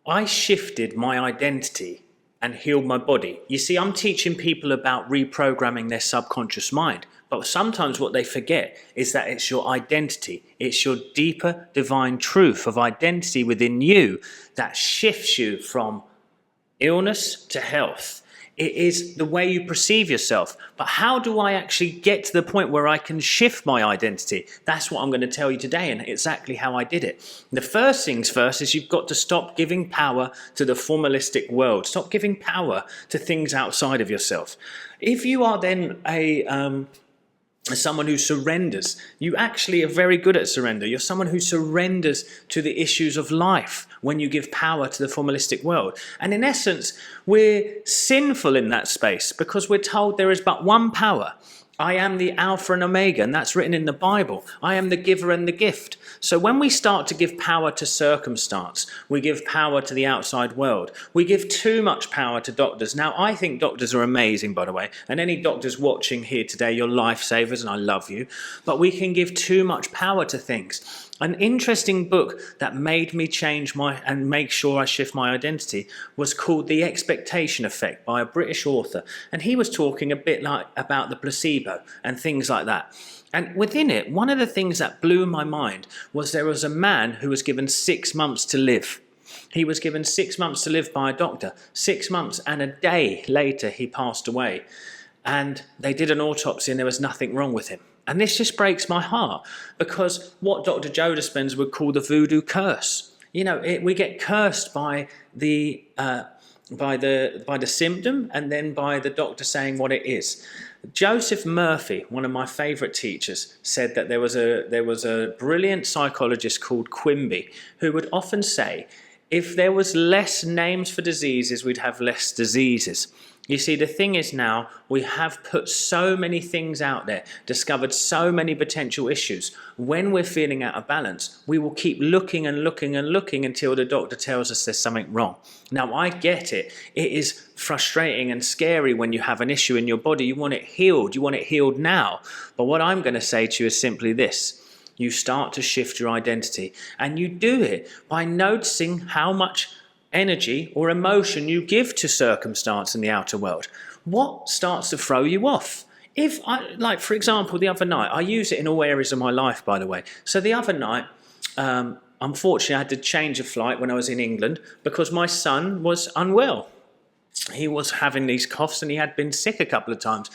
I shifted my identity and healed my body. You see, I'm teaching people about reprogramming their subconscious mind. But sometimes what they forget is that it's your identity. It's your deeper divine truth of identity within you that shifts you from illness to health. It is the way you perceive yourself. But how do I actually get to the point where I can shift my identity? That's what I'm going to tell you today, and exactly how I did it. The first things first is you've got to stop giving power to the formalistic world. Stop giving power to things outside of yourself. If you are then someone who surrenders, you actually are very good at surrender. You're someone who surrenders to the issues of life when you give power to the formalistic world. And in essence, we're sinful in that space because we're told there is but one power. I am the Alpha and Omega, and that's written in the Bible. I am the giver and the gift. So when we start to give power to circumstance, we give power to the outside world. We give too much power to doctors. Now, I think doctors are amazing, by the way, and any doctors watching here today, you're lifesavers, and I love you. But we can give too much power to things. An interesting book that made me change and make sure I shift my identity was called The Expectation Effect by a British author. And he was talking a bit about the placebo and things like that. And within it, one of the things that blew my mind was there was a man who was given 6 months to live. He was given 6 months to live by a doctor. 6 months and a day later, he passed away. And they did an autopsy and there was nothing wrong with him. And this just breaks my heart because what Dr. Joe Dispenza would call the voodoo curse. You know, we get cursed by the symptom and then by the doctor saying what it is. Joseph Murphy, one of my favourite teachers, said that there was a brilliant psychologist called Quimby who would often say, if there was less names for diseases, we'd have less diseases. You see, the thing is now, we have put so many things out there, discovered so many potential issues. When we're feeling out of balance, we will keep looking and looking and looking until the doctor tells us there's something wrong. Now, I get it. It is frustrating and scary when you have an issue in your body. You want it healed. You want it healed now. But what I'm going to say to you is simply this. You start to shift your identity, and you do it by noticing how much energy or emotion you give to circumstance in the outer world. What starts to throw you off? Like for example, the other night, I use it in all areas of my life, by the way. So the other night, unfortunately, I had to change a flight when I was in England because my son was unwell. He was having these coughs and he had been sick a couple of times.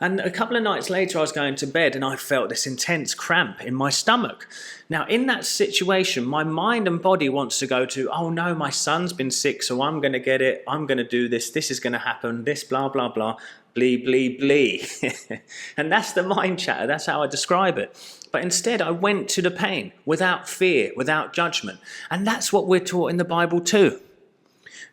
And a couple of nights later, I was going to bed and I felt this intense cramp in my stomach. Now, in that situation, my mind and body wants to go to, oh no, my son's been sick, so I'm going to get it. I'm going to do this. This is going to happen. This, blah, blah, blah, blee, blee, blee. And that's the mind chatter. That's how I describe it. But instead, I went to the pain without fear, without judgment. And that's what we're taught in the Bible too.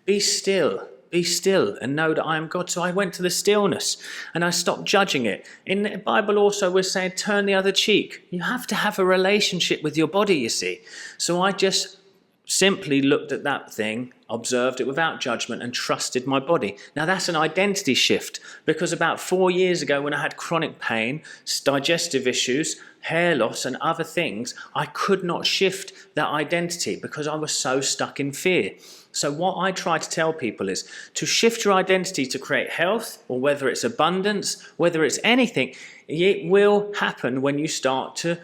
Be still. Be still and know that I am God. So I went to the stillness and I stopped judging it. In the Bible also we're saying turn the other cheek. You have to have a relationship with your body, you see. So I just simply looked at that thing, observed it without judgment and trusted my body. Now that's an identity shift because about 4 years ago when I had chronic pain, digestive issues, hair loss and other things, I could not shift that identity because I was so stuck in fear. So what I try to tell people is to shift your identity to create health, or whether it's abundance, whether it's anything, it will happen when you start to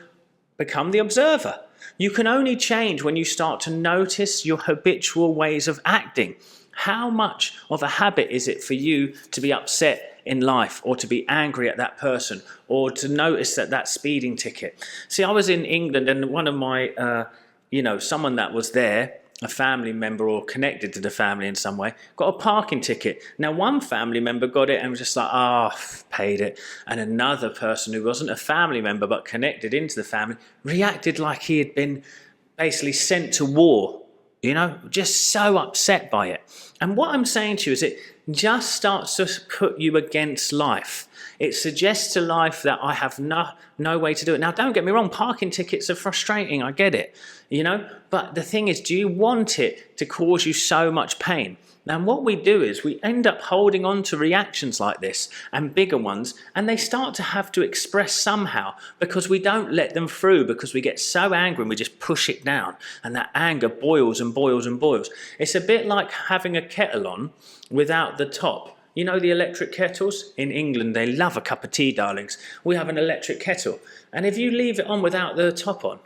become the observer. You can only change when you start to notice your habitual ways of acting. How much of a habit is it for you to be upset in life or to be angry at that person or to notice that speeding ticket? See, I was in England and one of my, someone that was there, a family member or connected to the family in some way, got a parking ticket. Now, one family member got it and was just like, paid it. And another person who wasn't a family member but connected into the family reacted like he had been basically sent to war, just so upset by it. And what I'm saying to you is that just starts to put you against life. It suggests to life that I have no way to do it. Now, don't get me wrong, parking tickets are frustrating, I get it, but the thing is, do you want it to cause you so much pain? And what we do is we end up holding on to reactions like this and bigger ones, and they start to have to express somehow because we don't let them through, because we get so angry and we just push it down, and that anger boils and boils and boils. It's a bit like having a kettle on without the top. You know the electric kettles? In England, they love a cup of tea, darlings. We have an electric kettle, and if you leave it on without the top on,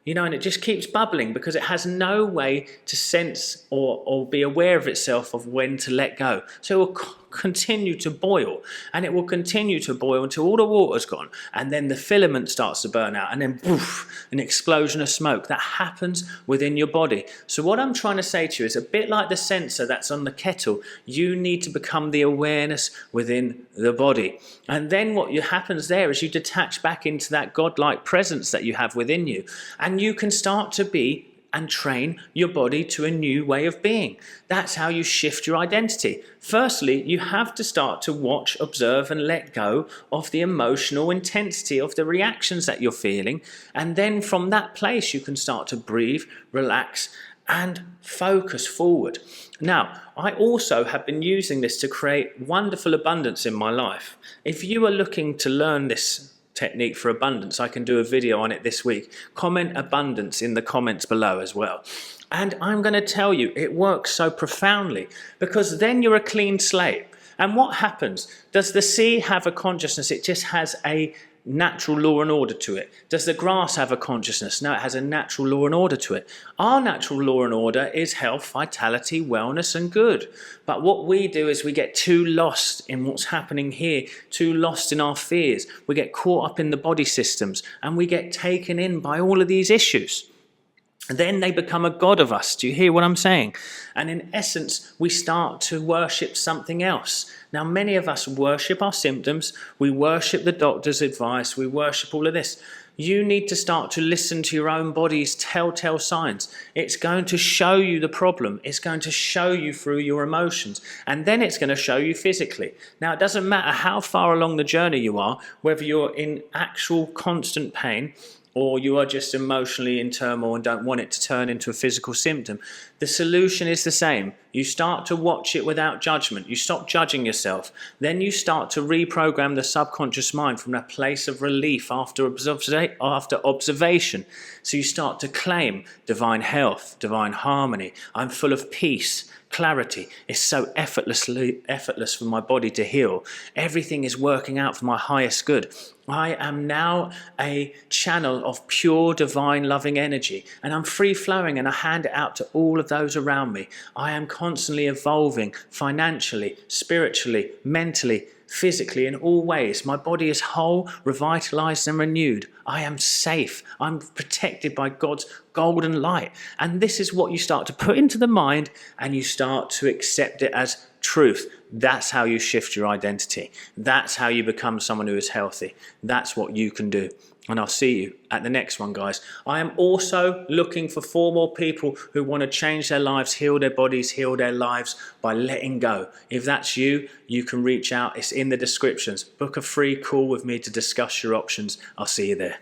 and it just keeps bubbling because it has no way to sense or be aware of itself of when to let go. So it will continue to boil, and it will continue to boil until all the water's gone, and then the filament starts to burn out, and then poof, an explosion of smoke. That happens within your body. So what I'm trying to say to you is a bit like the sensor that's on the kettle. You need to become the awareness within the body. And then what happens there is you detach back into that godlike presence that you have within you, and you can start to be and train your body to a new way of being. That's how you shift your identity. Firstly, you have to start to watch, observe, and let go of the emotional intensity of the reactions that you're feeling. And then from that place, you can start to breathe, relax, and focus forward. Now, I also have been using this to create wonderful abundance in my life. If you are looking to learn this technique for abundance, I can do a video on it this week. Comment abundance in the comments below as well. And I'm going to tell you, it works so profoundly, because then you're a clean slate. And what happens? Does the sea have a consciousness? It just has a natural law and order to it. Does the grass have a consciousness? No, it has a natural law and order to it. Our natural law and order is health, vitality, wellness, and good. But what we do is we get too lost in what's happening here, too lost in our fears. We get caught up in the body systems, and we get taken in by all of these issues. Then they become a god of us. Do you hear what I'm saying? And in essence, we start to worship something else. Now, many of us worship our symptoms. We worship the doctor's advice. We worship all of this. You need to start to listen to your own body's telltale signs. It's going to show you the problem. It's going to show you through your emotions. And then it's going to show you physically. Now, it doesn't matter how far along the journey you are, whether you're in actual constant pain, or you are just emotionally in turmoil and don't want it to turn into a physical symptom. The solution is the same. You start to watch it without judgment. You stop judging yourself. Then you start to reprogram the subconscious mind from a place of relief after observation. So you start to claim divine health, divine harmony. I'm full of peace, clarity. It's so effortless for my body to heal. Everything is working out for my highest good. I am now a channel of pure divine loving energy, and I'm free flowing, and I hand it out to all of those around me. I am constantly evolving financially, spiritually, mentally, physically, in all ways. My body is whole, revitalized, and renewed. I am safe. I'm protected by God's golden light. And this is what you start to put into the mind, and you start to accept it as truth. That's how you shift your identity. That's how you become someone who is healthy. That's what you can do. And I'll see you at the next one, guys. I am also looking for 4 more people who want to change their lives, heal their bodies, heal their lives by letting go. If that's you, you can reach out. It's in the descriptions. Book a free call with me to discuss your options. I'll see you there.